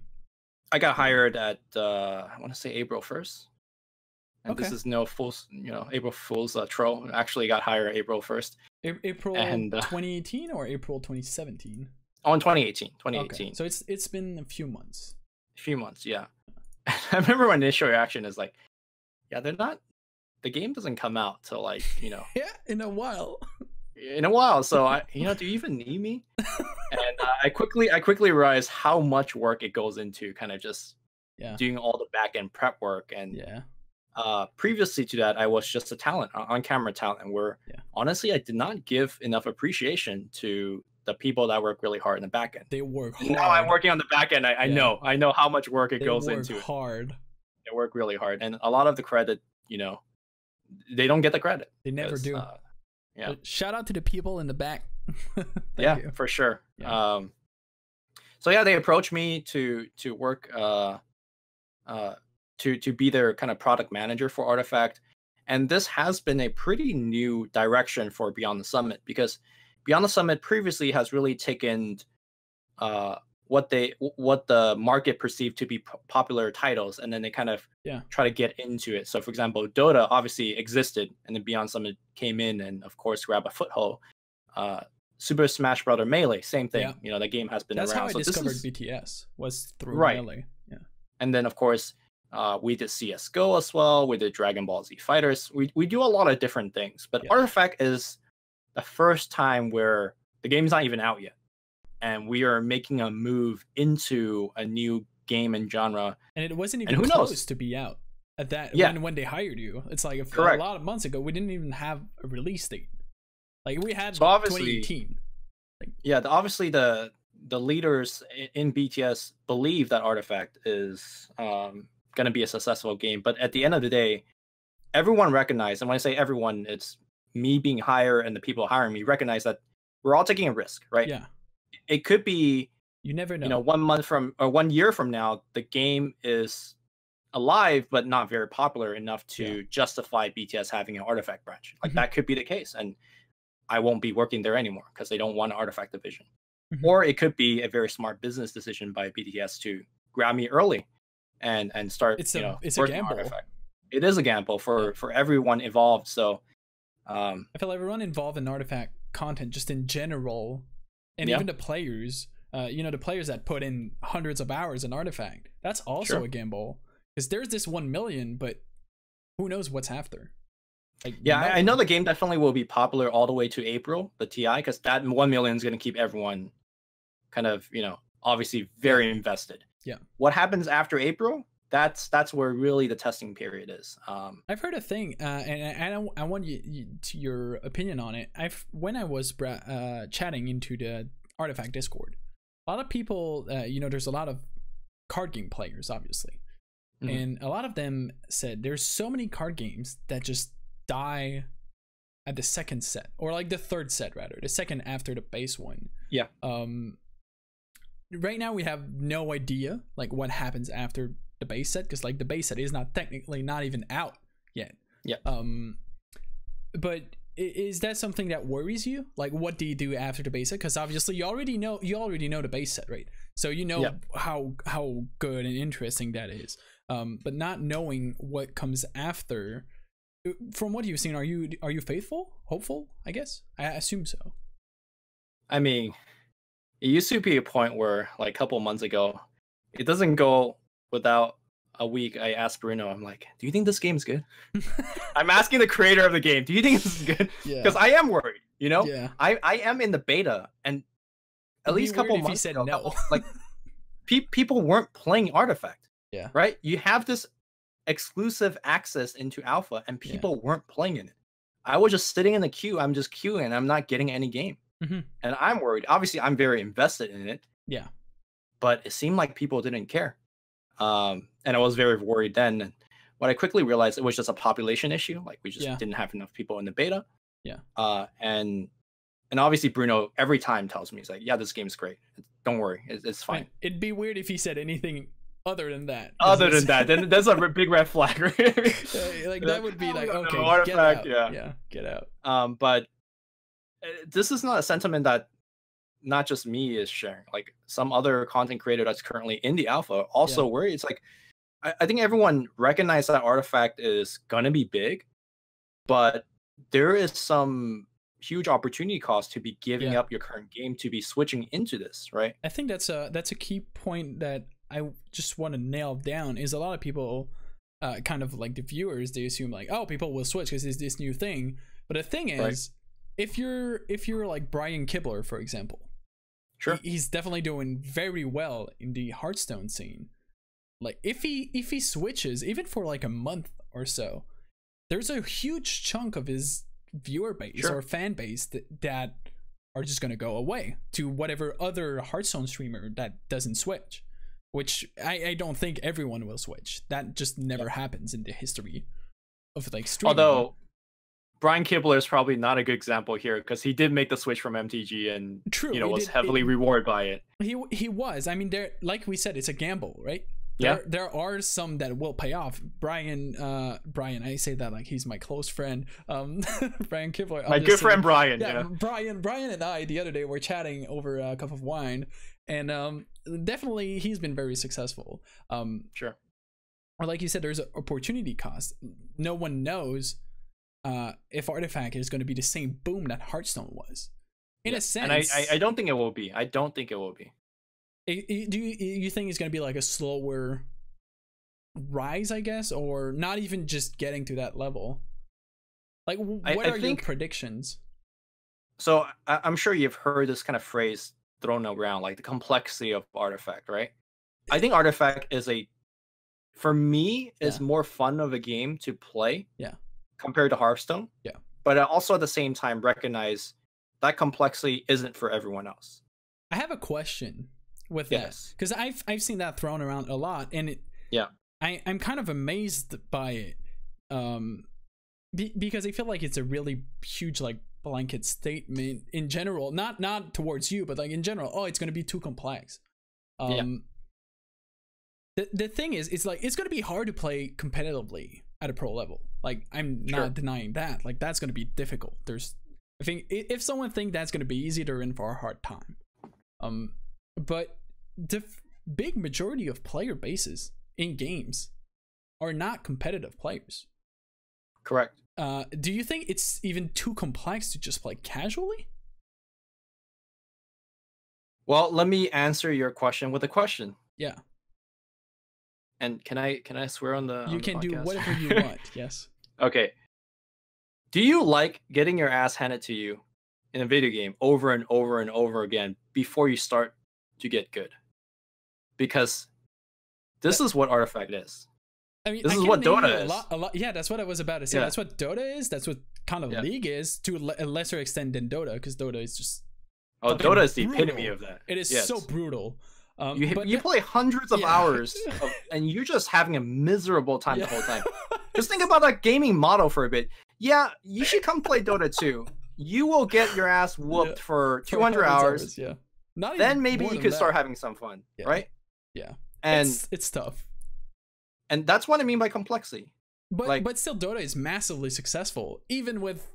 I got hired at I want to say April 1st. And this is no April Fool's troll. I actually got hired April 1st. April 2018 or April 2017? Oh, in 2018. Okay. So it's been a few months. A few months, yeah. I remember my initial reaction is like, yeah, the game doesn't come out till like, yeah, in a while. So do you even need me? And I quickly realized how much work it goes into kind of just doing all the back end prep work. And previously to that, I was just a talent, on camera talent, where honestly I did not give enough appreciation to the people that work really hard in the back end. They work hard. Now I'm working on the back end. I know how much work it goes into. They work hard. They work really hard, and a lot of the credit, they don't get the credit. They never do. Yeah. But shout out to the people in the back. Yeah, you. For sure. Yeah. So yeah, they approached me to work to be their kind of product manager for Artifact, and this has been a pretty new direction for Beyond the Summit, because Beyond the Summit previously has really taken what the market perceived to be popular titles, and then they kind of try to get into it. So for example, Dota obviously existed, and then Beyond Summit came in and of course grabbed a foothold. Super Smash Brother Melee, same thing. The game has been around. That's how I discovered BTS, was through Melee. Yeah. And then of course we did CSGO as well. We did Dragon Ball Z Fighters. We do a lot of different things, but Artifact is the first time where the game's not even out yet. and we are making a move into a new game and genre. And it wasn't And even who close knows? to be out at that Yeah. when they hired you. It's like a Correct. lot of months ago, we didn't even have a release date. Like we had So obviously- 2018. Yeah, obviously the leaders in BTS believe that Artifact is going to be a successful game, but at the end of the day, everyone recognized, and when I say everyone, it's me being hired and the people hiring me, recognize that we're all taking a risk, right? Yeah. It could be, You never know. you know, 1 month from or 1 year from now, the game is alive but not very popular enough to justify BTS having an Artifact branch. Like that could be the case, and I won't be working there anymore because they don't want an Artifact division. Or it could be a very smart business decision by BTS to grab me early and start It's a gamble. Artifact. It is a gamble for everyone involved. So I feel everyone involved in Artifact content just in general, and even the players, the players that put in hundreds of hours in Artifact, that's also a gamble, because there's this 1 million, but who knows what's after. Like, I know the game definitely will be popular all the way to April, the TI, because that 1 million is going to keep everyone kind of, obviously very invested. Yeah. What happens after April? That's where really the testing period is. I've heard a thing, and I want your opinion on it. When I was chatting into the Artifact Discord, a lot of people, there's a lot of card game players, obviously, and a lot of them said there's so many card games that just die at the second set, or like the third set rather, the second after the base one. Yeah. Right now we have no idea like what happens after the base set, because like the base set is not even out yet. Yeah. But is that something that worries you? Like, what do you do after the base set? Because obviously you already know the base set, right? So you know how good and interesting that is. But not knowing what comes after. From what you've seen, are you faithful, hopeful? I guess I assume so. I mean, it used to be a point where, like a couple months ago, it doesn't go without a week. I asked Bruno, I'm like, "Do you think this game's good?" I'm asking the creator of the game, "Do you think this is good?" Because I am worried. Yeah. I am in the beta, and at least a couple months ago, no. like people weren't playing Artifact. Yeah. Right. You have this exclusive access into alpha, and people weren't playing in it. I was just sitting in the queue. I'm just queuing. I'm not getting any game, and I'm worried. Obviously, I'm very invested in it. Yeah. But it seemed like people didn't care, and I was very worried then. And what I quickly realized, it was just a population issue. Like we just didn't have enough people in the beta. Yeah. And obviously Bruno every time tells me, he's like, "Yeah, this game's great. Don't worry, it's fine." Right. It'd be weird if he said anything other than that. Then that's a big red flag. Like that would be like, okay, Artifact, get out. Get out. But this is not a sentiment that not just me is sharing. Like some other content creator that's currently in the alpha also worry. It's like I think everyone recognizes that Artifact is gonna be big, but there is some huge opportunity cost to be giving up your current game to be switching into this, right? I think that's a key point that I just want to nail down. Is a lot of people, kind of like the viewers, they assume like, oh, people will switch because it's this new thing. But the thing is, if you're like Brian Kibler, for example, he's definitely doing very well in the Hearthstone scene. Like if he switches even for like a month or so, there's a huge chunk of his viewer base or fan base that are just gonna go away to whatever other Hearthstone streamer that doesn't switch. Which I don't think everyone will switch. That just never happens in the history of like streaming. Although Brian Kibler is probably not a good example here, because he did make the switch from MTG and was heavily rewarded by it. He was. I mean, there, like we said, it's a gamble, right? There are some that will pay off. Brian, I say that like he's my close friend. Brian Kibler, my good friend Brian. Brian and I the other day were chatting over a cup of wine, and definitely he's been very successful. Sure. Or like you said, there's an opportunity cost. No one knows if Artifact is going to be the same boom that Hearthstone was. In a sense, and I don't think it will be. I don't think it will be. Do you think it's going to be like a slower rise, I guess, or not even just getting to that level? Like, what are your predictions? So I'm sure you've heard this kind of phrase, thrown around, like the complexity of Artifact, right? I think Artifact is for me, is more fun of a game to play. Yeah. Compared to Hearthstone. Yeah. But I also at the same time recognize that complexity isn't for everyone else. I have a question with that, because I've seen that thrown around a lot, and I'm kind of amazed by it, because I feel like it's a really huge like blanket statement in general, not towards you, but like in general. Oh, it's gonna be too complex. The thing is, it's like it's gonna be hard to play competitively at a pro level. Like, I'm not denying that. Like, that's gonna be difficult. I think if someone think that's gonna be easy, they're in for a hard time. But the big majority of player bases in games are not competitive players. Correct. Do you think it's even too complex to just play casually? Well, let me answer your question with a question. Yeah. And can I swear on the You can do whatever you want. Yes. Okay. Do you like getting your ass handed to you in a video game over and over and over again before you start to get good? Because this is what Artifact is. I mean, this is what Dota is. A lot. Yeah, that's what I was about to say. That's what Dota is. That's what kind of League is, to a lesser extent than Dota, because Dota is just... Dota is the epitome of that. It is so brutal. You play hundreds of hours and you're just having a miserable time the whole time. Just think about that gaming model for a bit. Yeah, you should come play Dota 2. You will get your ass whooped for 200 hours. Yeah. Then maybe you could start having some fun, right? Yeah. And it's tough. And that's what I mean by complexity. But still, Dota is massively successful, even with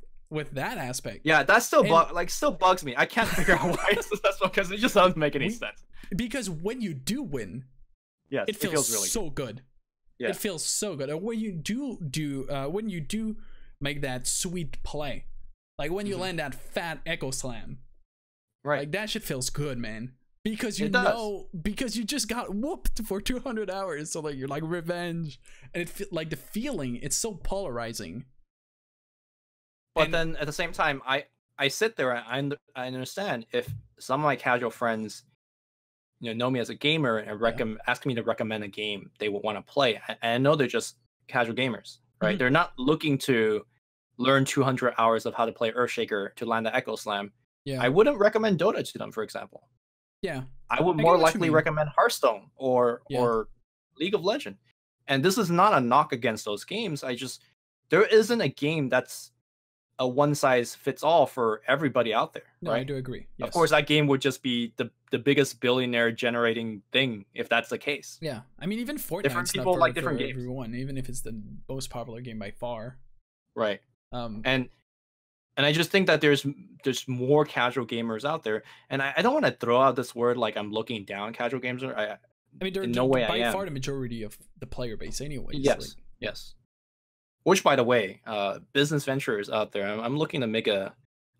that aspect. Yeah, that still still bugs me. I can't figure out why it's successful, because it just doesn't make any sense. Because when you do win, it feels really so good. Yeah. It feels so good. And when you do make that sweet play, like when you land that fat echo slam, right? Like that shit feels good, man. Because because you just got whooped for 200 hours, so like you're like revenge, and like the feeling, it's so polarizing. But then at the same time, I sit there and I understand if some of my casual friends, know me as a gamer and ask me to recommend a game they would want to play. And I know they're just casual gamers, right? Mm-hmm. They're not looking to learn 200 hours of how to play Earthshaker to land the Echo Slam. Yeah. I wouldn't recommend Dota to them, for example. Yeah. I would more likely recommend Hearthstone or League of Legends. And this is not a knock against those games. There isn't a game that's a one size fits all for everybody out there. No, right? I do agree. Yes. Of course, that game would just be the biggest billionaire generating thing if that's the case. Yeah, I mean, even Fortnite's different people like different games. Everyone, even if it's the most popular game by far. Right. And I just think that there's more casual gamers out there, and I don't want to throw out this word like I'm looking down casual gamers. I mean, they're by far the majority of the player base, anyways. Yes. Yes. Which, by the way, business ventures out there, I'm looking to make a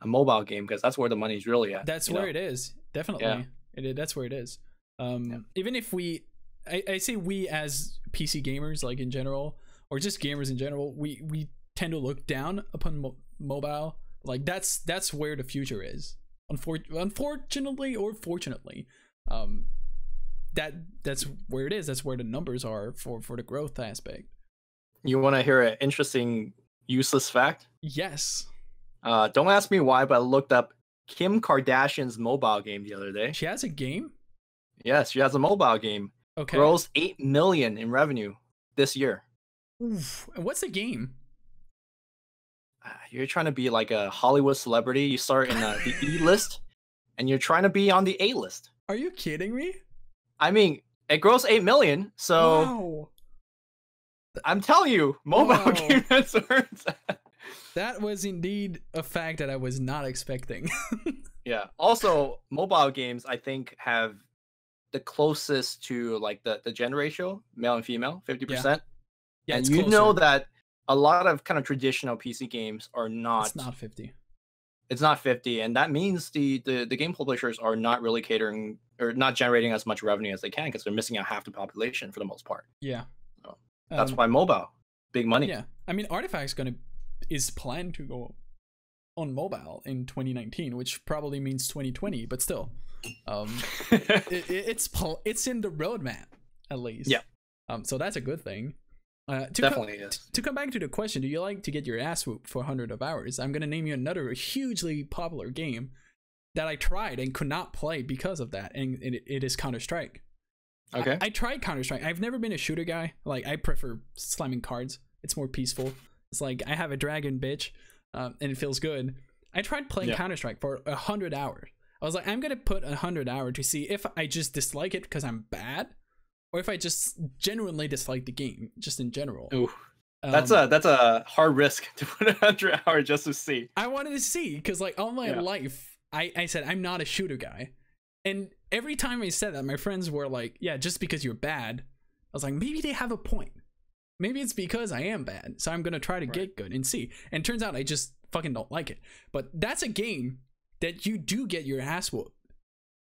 mobile game, because that's where the money's really at. That's where it is. Definitely. Yeah. That's where it is. Even if I say we as PC gamers, like in general, or just gamers in general, we tend to look down upon mobile. Like that's where the future is. Unfortunately or fortunately, that's where it is. That's where the numbers are for the growth aspect. You want to hear an interesting, useless fact? Yes. Don't ask me why, but I looked up Kim Kardashian's mobile game the other day. She has a game? Yes, she has a mobile game. Okay. Grossed $8 million in revenue this year. Oof. And what's the game? You're trying to be like a Hollywood celebrity. You start in the E list, and you're trying to be on the A list. Are you kidding me? I mean, it grossed $8 million, so... Wow. I'm telling you, mobile game concerns. That was indeed a fact that I was not expecting. Yeah. Also, mobile games, I think, have the closest to like the gen ratio, male and female, 50%. Yeah, and you know that a lot of kind of traditional PC games are not. It's not 50. It's not 50, and that means the game publishers are not really catering or not generating as much revenue as they can, because they're missing out half the population for the most part. Yeah. So that's why mobile, big money. Yeah, I mean, Artifact's is planned to go on mobile in 2019, which probably means 2020, but still. It's in the roadmap at least. Yeah. So that's a good thing. Definitely is. To come back to the question, do you like to get your ass whooped for 100 hours? I'm gonna name you another hugely popular game that I tried and could not play because of that, and it is Counter-Strike. Okay. I tried Counter-Strike. I've never been a shooter guy. Like, I prefer slamming cards. It's more peaceful. It's like I have a dragon, bitch, and it feels good. I tried playing Counter-Strike for 100 hours. I was like, I'm gonna put 100 hours to see if I just dislike it because I'm bad, or if I just genuinely dislike the game, just in general. Ooh, that's a hard risk to put 100 hours just to see. I wanted to see because, like, all my life, I said I'm not a shooter guy, and every time I said that, my friends were like, "Yeah, just because you're bad." I was like, maybe they have a point. Maybe it's because I am bad, so I'm gonna try to get good and see. And turns out I just fucking don't like it. But that's a game that you do get your ass whooped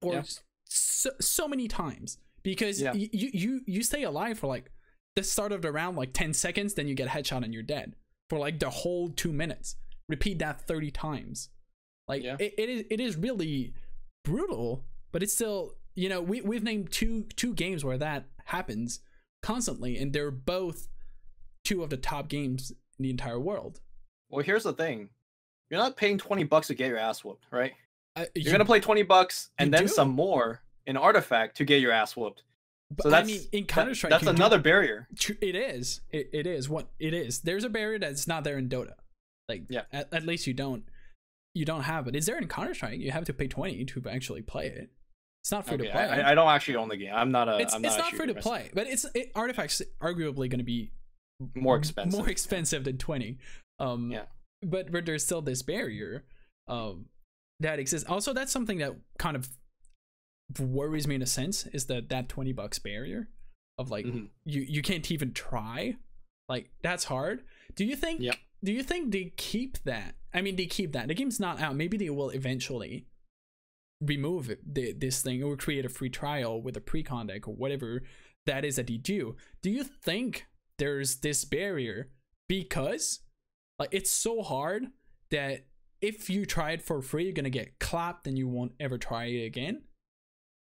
for so many times, because you stay alive for like the start of the round, like 10 seconds, then you get a headshot and you're dead for like the whole 2 minutes. Repeat that 30 times. Like it is really brutal, but it's still, you know, we've named two games where that happens constantly, and they're both two of the top games in the entire world. Well, here's the thing. You're not paying $20 to get your ass whooped, right? You're gonna play $20 and then some more in Artifact to get your ass whooped. But so that's, I mean, in Counter-Strike, that's another barrier. It is. It is what it is. There's a barrier that's not there in Dota. Like, at least you don't have it. Is there in Counter-Strike? You have to pay 20 to actually play it. It's not free to play. I don't actually own the game. I'm not a. It's not free to play, but Artifact's arguably going to be more expensive. More expensive than 20. But there's still this barrier that exists. Also, that's something that kind of worries me in a sense, is that $20 barrier of like you can't even try. Like, that's hard. Do you think they keep that? I mean, they keep that. The game's not out. Maybe they will eventually remove this thing, or create a free trial with a pre-con deck or whatever that is that they do. Do you think there's this barrier because, like, it's so hard that if you try it for free, you're gonna get clapped and you won't ever try it again?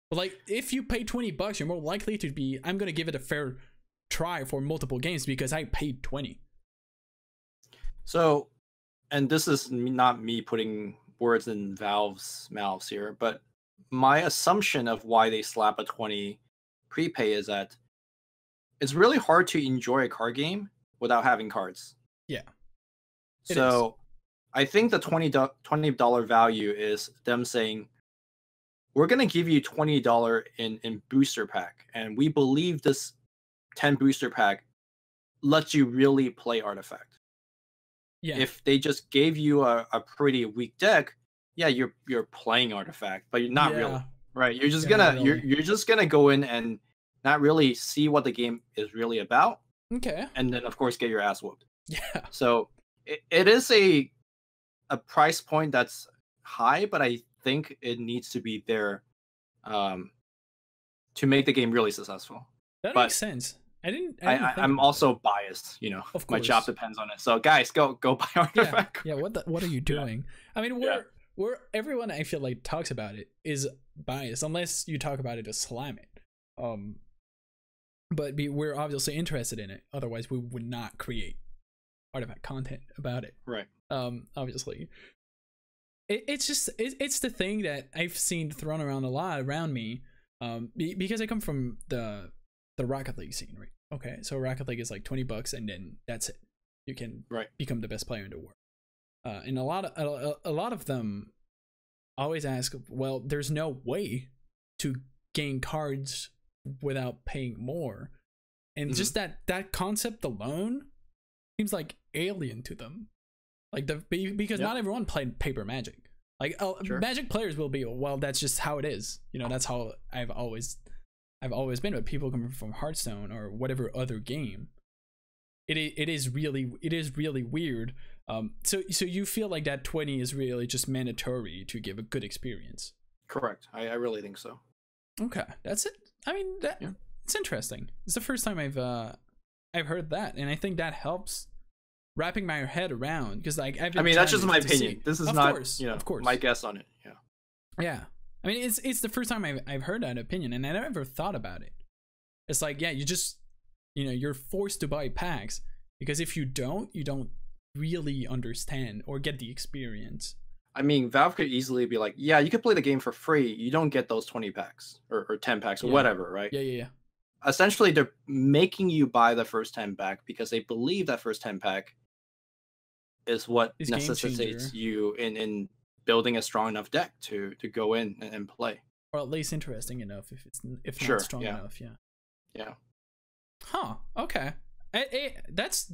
But like, if you pay $20, you're more likely to be, I'm gonna give it a fair try for multiple games because I paid 20. So, and this is not me putting words in Valve's mouths here, but my assumption of why they slap a 20 prepay is that it's really hard to enjoy a card without having cards. Yeah. So I think the $20 value is them saying, we're going to give you $20 in booster pack, and we believe this 10 booster pack lets you really play Artifact. Yeah. If they just gave you a pretty weak deck, yeah, you're playing Artifact, but you're not really, right? You're just you're just gonna go in and not really see what the game is really about. Okay. And then of course get your ass whooped. Yeah. So it is a price point that's high, but I think it needs to be there to make the game really successful. That makes sense. I'm also biased, you know. Of course. My job depends on it. So guys, go buy Artifact. Yeah. What are you doing? I mean, we're everyone, I feel like, talks about it is biased, unless you talk about it to slam it. But we're obviously interested in it. Otherwise, we would not create Artifact content about it. Right. Obviously, it's the thing that I've seen thrown around a lot around me. Because I come from the Rocket League scene, right? Okay, so Rocket League is like $20, and then that's it. You can become the best player in the world. And a lot of them always ask, well, there's no way to gain cards without paying more, and just that concept alone seems like alien to them. Like because not everyone played paper Magic. Like Magic players will be, well, that's just how it is. You know, that's how I've always been. But people coming from Hearthstone or whatever other game, it is really weird. So you feel like that 20 is really just mandatory to give a good experience? Correct. I really think so. Okay, that's it. I mean, it's interesting. It's the first time I've heard that, and I think that helps wrapping my head around, because like that's just my opinion. This is not, of course, my guess on it. Yeah. I mean, it's the first time I've heard that opinion, and I never thought about it. It's like, yeah, you just, you're forced to buy packs, because if you don't really understand or get the experience. I mean, Valve could easily be like, yeah, you could play the game for free. You don't get those 20 packs or 10 packs or whatever, right? Yeah. Essentially, they're making you buy the first 10 pack because they believe that first 10 pack is what necessitates you in building a strong enough deck to go in and play. Or at least interesting enough if not strong enough, Yeah. Huh, okay. That's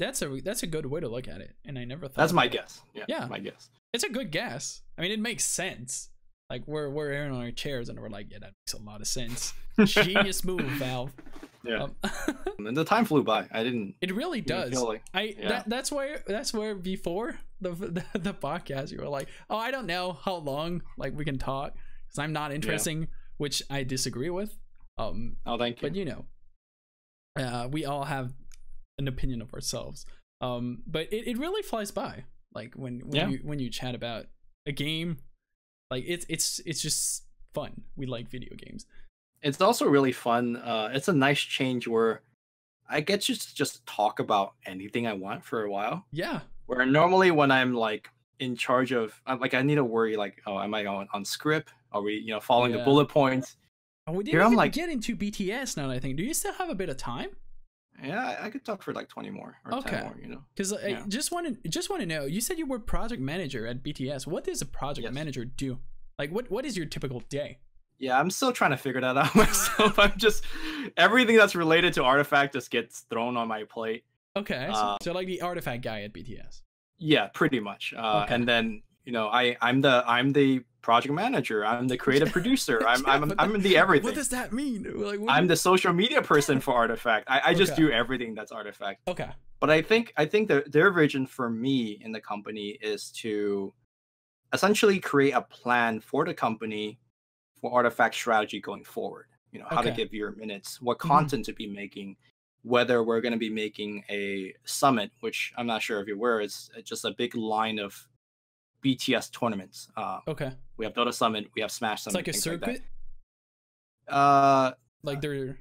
a good way to look at it, and I never thought. That's my guess. Yeah, my guess. It's a good guess. I mean, it makes sense. Like we're in our chairs and we're like, yeah, that makes a lot of sense. Genius move, Valve. Yeah. And the time flew by. I didn't. It really does. Feel like, that's where before the podcast you were like, oh, I don't know how long like we can talk because I'm not interesting, which I disagree with. Oh, thank you. But we all have an opinion of ourselves. But it really flies by. Like when you chat about a game, like it's just fun. We like video games. It's also really fun. It's a nice change where I get to just talk about anything I want for a while. Yeah. Where normally when I'm like in charge of, like, I need to worry like, oh, am I on script? Are we following the bullet points? Oh, we didn't even get into BTS now that I think. Do you still have a bit of time? Yeah, I could talk for like 20 more or 10 more, Because I just want to know, you said you were project manager at BTS. What does a project manager do? Like what is your typical day? Yeah, I'm still trying to figure that out myself. I'm just, everything that's related to Artifact just gets thrown on my plate. Okay, so like the Artifact guy at BTS. Yeah, pretty much. And then I'm the project manager. I'm the creative producer. I'm the everything. What does that mean? Like, I'm the social media person for Artifact. I just do everything that's Artifact. Okay. But I think their vision for me in the company is to essentially create a plan for the company for Artifact strategy going forward. How to give your minutes, what content to be making, whether we're going to be making a summit, which I'm not sure if you're aware, it's just a big line of BTS tournaments. We have Dota Summit, we have Smash Summit. It's like a circuit? Like they're...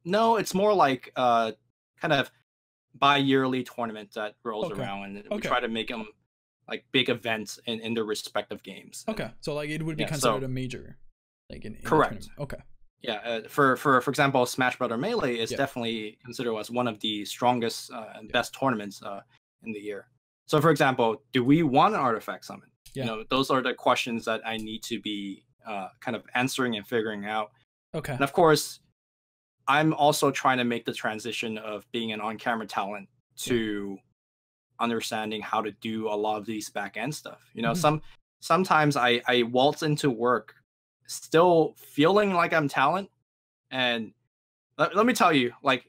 No, it's more like kind of bi-yearly tournament that rolls around, and we try to make them like big events in their respective games. Okay, so like it would be considered a major, like in correct. Okay. Yeah, for example, Smash Brother Melee is definitely considered as one of the strongest and best tournaments in the year. So, for example, do we want an Artifact Summit? Those are the questions that I need to be kind of answering and figuring out. Okay. And of course, I'm also trying to make the transition of being an on-camera talent to understanding how to do a lot of these back-end stuff. Sometimes I waltz into work still feeling like I'm talent, and let me tell you, like,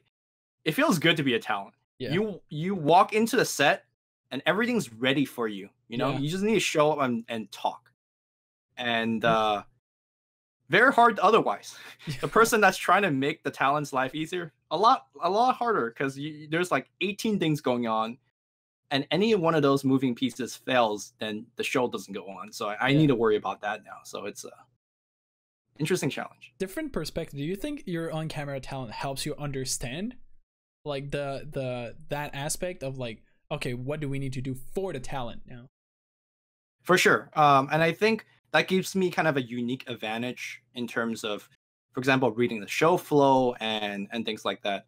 it feels good to be a talent. You walk into the set and everything's ready for you. You just need to show up and talk, and very hard otherwise. The person that's trying to make the talent's life easier, a lot harder, because there's like 18 things going on, and any one of those moving pieces fails, then the show doesn't go on. So I need to worry about that now. So it's a interesting challenge. Different perspective. Do you think your on-camera talent helps you understand like that aspect of like, okay, what do we need to do for the talent now? For sure. And I think that gives me kind of a unique advantage in terms of, for example, reading the show flow and things like that.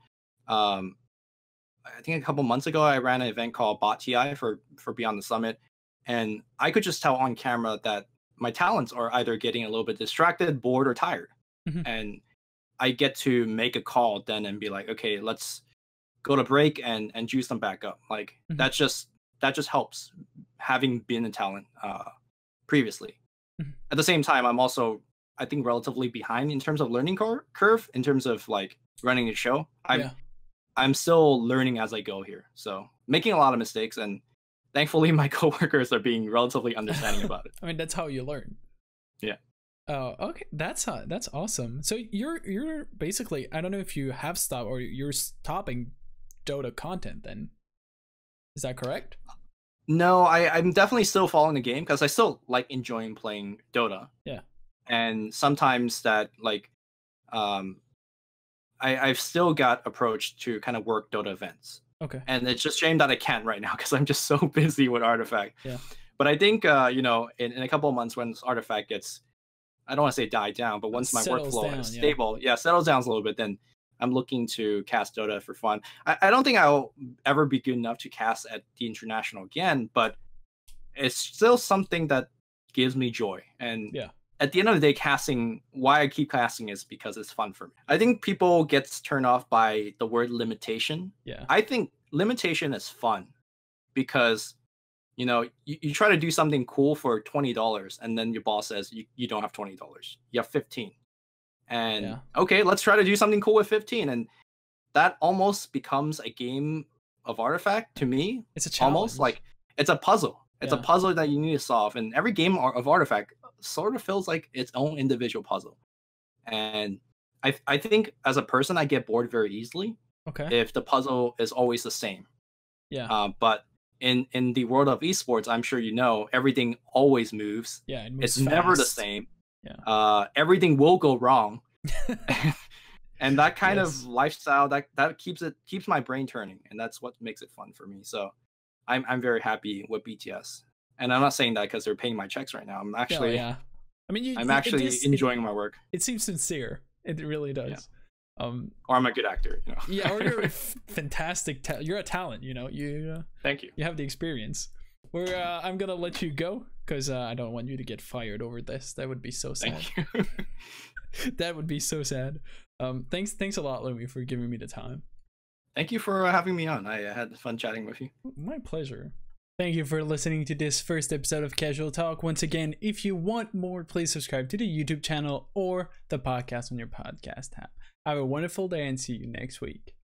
I think a couple months ago, I ran an event called Bot TI for Beyond the Summit, and I could just tell on camera that my talents are either getting a little bit distracted, bored, or tired. And I get to make a call then and be like, okay, let's go to break and juice them back up. Like that just helps, having been a talent previously. At the same time, I'm also, I think, relatively behind in terms of learning curve, in terms of like running a show. I'm still learning as I go here, so making a lot of mistakes, and thankfully my coworkers are being relatively understanding about it. I mean, that's how you learn. Yeah. Oh, okay. That's awesome. So you're basically, I don't know if you have stopped or you're stopping Dota content then. Is that correct? No, I'm definitely still following the game because I still like enjoying playing Dota. Yeah. and sometimes that like I've still got approached to kind of work Dota events. Okay. And it's just a shame that I can't right now because I'm just so busy with Artifact. Yeah. But I think you know, in a couple of months when Artifact gets, I don't want to say die down, but once my workflow is stable, settles down a little bit, then I'm looking to cast Dota for fun. I don't think I'll ever be good enough to cast at the international again, but it's still something that gives me joy. And at the end of the day, casting, why I keep casting is because it's fun for me. I think people get turned off by the word limitation. Yeah. I think limitation is fun because, you know, you try to do something cool for $20 and then your boss says you don't have $20. You have 15. And okay, let's try to do something cool with 15. And that almost becomes a game of Artifact to me. It's a challenge. Almost like it's a puzzle. It's a puzzle that you need to solve. And every game of Artifact sort of feels like its own individual puzzle. And I think as a person, I get bored very easily. Okay. If the puzzle is always the same. Yeah. But in the world of esports, I'm sure you know, everything always moves. Yeah, it moves it's fast. never the same. Yeah. Everything will go wrong. And that kind of lifestyle that keeps my brain turning, and that's what makes it fun for me. So I'm very happy with BTS. And I'm not saying that because they're paying my checks right now. I'm actually I mean, I'm actually enjoying my work. It seems sincere. It really does. Or I'm a good actor, you know. Yeah, or you're a fantastic you're a talent, you know. You thank you. You have the experience. I'm gonna let you go because I don't want you to get fired over this. That would be so sad. Thank you. That would be so sad. Thanks a lot, Lumi, for giving me the time. Thank you for having me on. I had fun chatting with you. My pleasure. Thank you for listening to this first episode of Casual Talk. Once again, if you want more, please subscribe to the YouTube channel or the podcast on your podcast app. Have a wonderful day and see you next week.